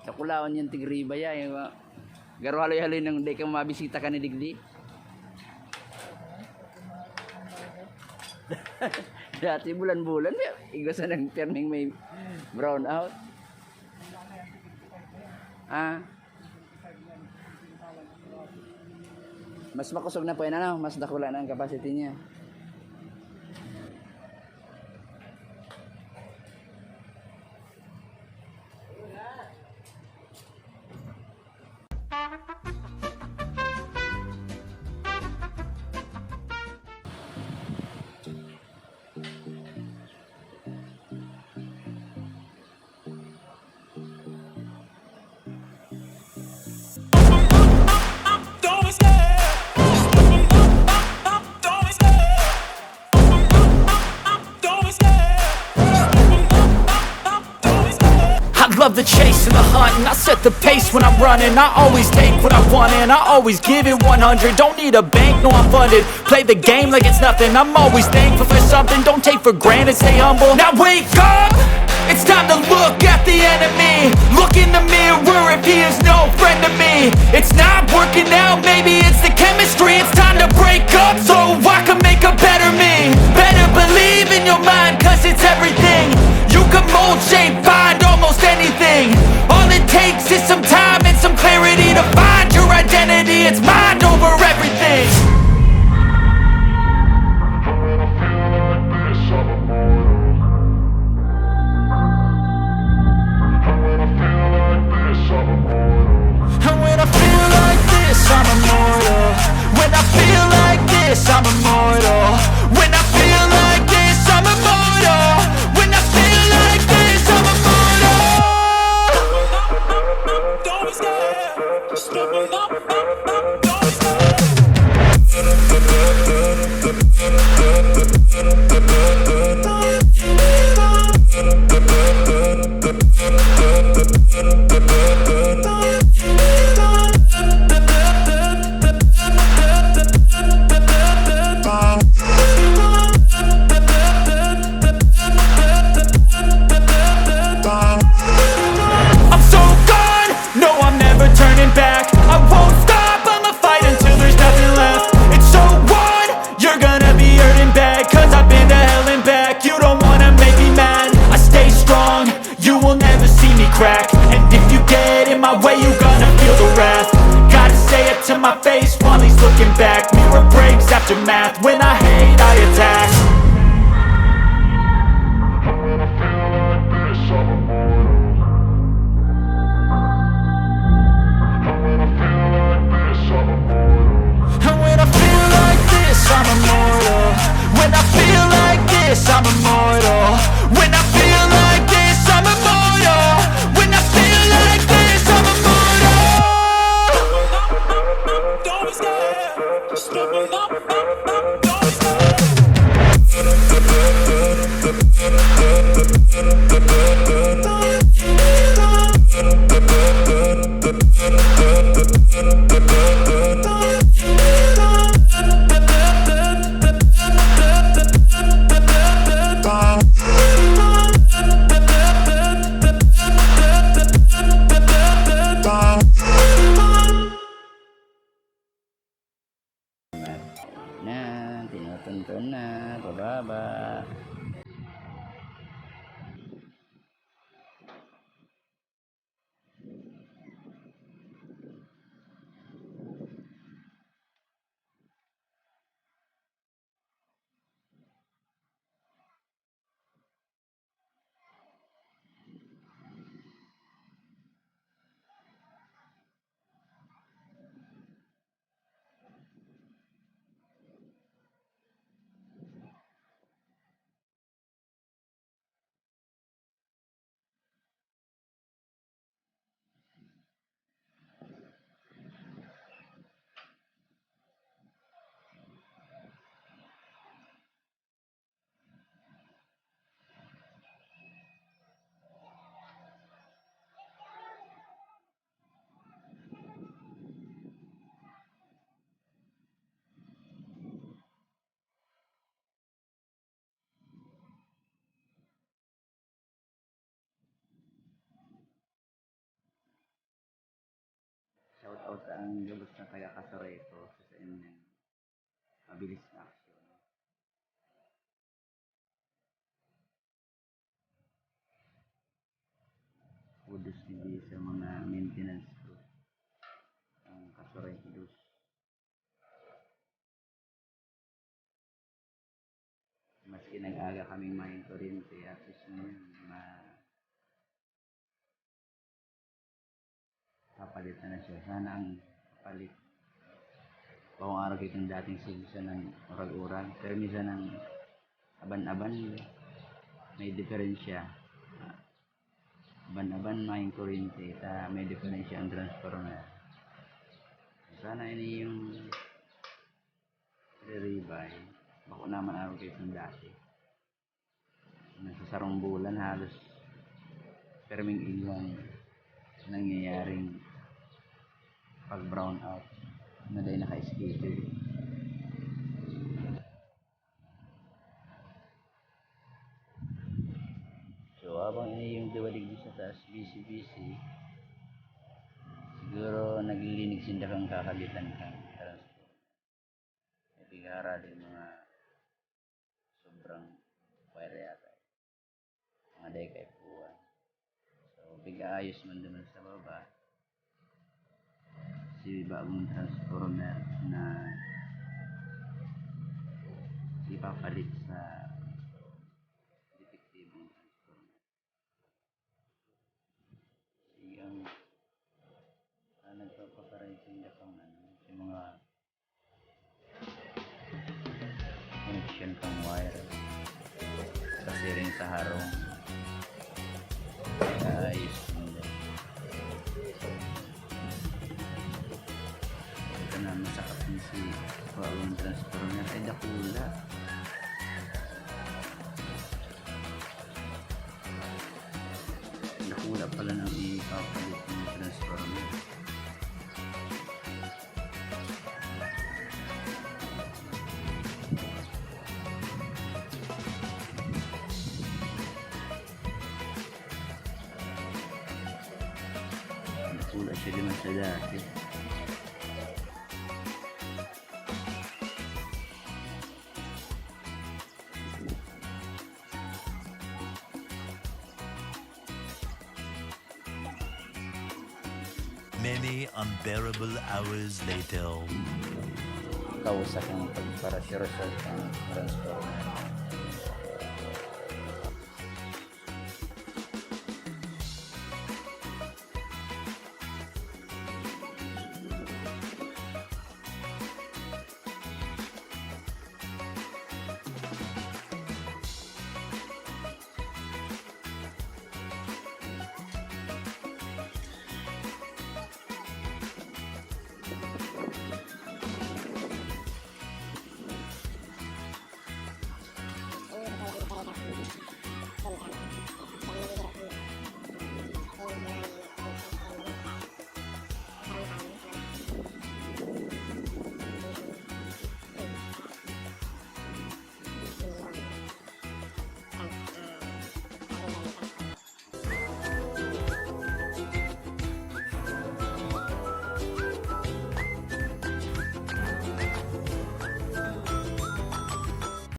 Nakulaon yung tigribaya. Yung garo haloy-haloy nang di ka mabisita ka ni digdi. Dati bulan-bulan, igasan ng terming may brown out. Mas makusog na po yun, ano? Mas dakula na ang capacity niya. Love the chase and the hunt, and I set the pace when I'm running. I always take what I want and I always give it 100. Don't need a bank, no I'm funded. Play the game like it's nothing. I'm always thankful for something. Don't take for granted, stay humble. Now wake up, it's time to look at the enemy. Look in the mirror if he is no friend to me. It's not working out, maybe it's the chemistry. It's time to break up so I can make a better me. Better believe in your mind, cause it's everything. You can mold, shape, find almost anything. All it takes is some time and some clarity to find your identity. It's mind over everything. And when I feel like this, I'm immortal. When I feel like this, I'm immortal. When I feel like this, I'm immortal. When I feel like this, I'm immortal. Don't be scared. Just double up, don't be scared. To my face while he's looking back. Mirror breaks after math. When I hate, I attack. And when I feel like this, I'm immortal. And when I feel like this, I'm immortal. And when I feel like this, I'm immortal. When I feel like this, I'm immortal. When I feel like this, I'm immortal. When I feel like this, I'm immortal. Don't be scared. Just double up, don't be scared. out ang gabos na taga Casureco sa inyong mabilis na aksyon. Kudos hindi sa mga maintenance ko ang Casureco. Maski nag-aga kaming main kuryente at least papalitan na siya. Sana ang papalit. Kung araw kitang dating silsa ng urag-urag. Pero minsan ng aban-aban may diferensya. Aban-aban main kuryente. May diferensya ang transformer. Sana ini yung irinibay. Bako naman araw kitang dati. Nasa sarong bulan halos perming iwan nangyayaring pag-brownout na dahil naka-schedule. So habang ini yung diwalig sa taas busy siguro naglilinig sinda kang kakalitan kang transport. Ipigara din mga sobrang wire yata mga day kay puwan. So big-ayos man naman sa baba si bagong transformer na ipapalit sa defective transformer. Yung nagpapakarating na pang yung mga connection pang wire kasi rin sa harong ayos nila. Ito na masakap din si bagong transformer ay dakula. Dakula pala nang ipapalit ng transformer. Dakula siya naman sa dati. Many unbearable hours later. Kausa kang pagparasirasal ng transformer.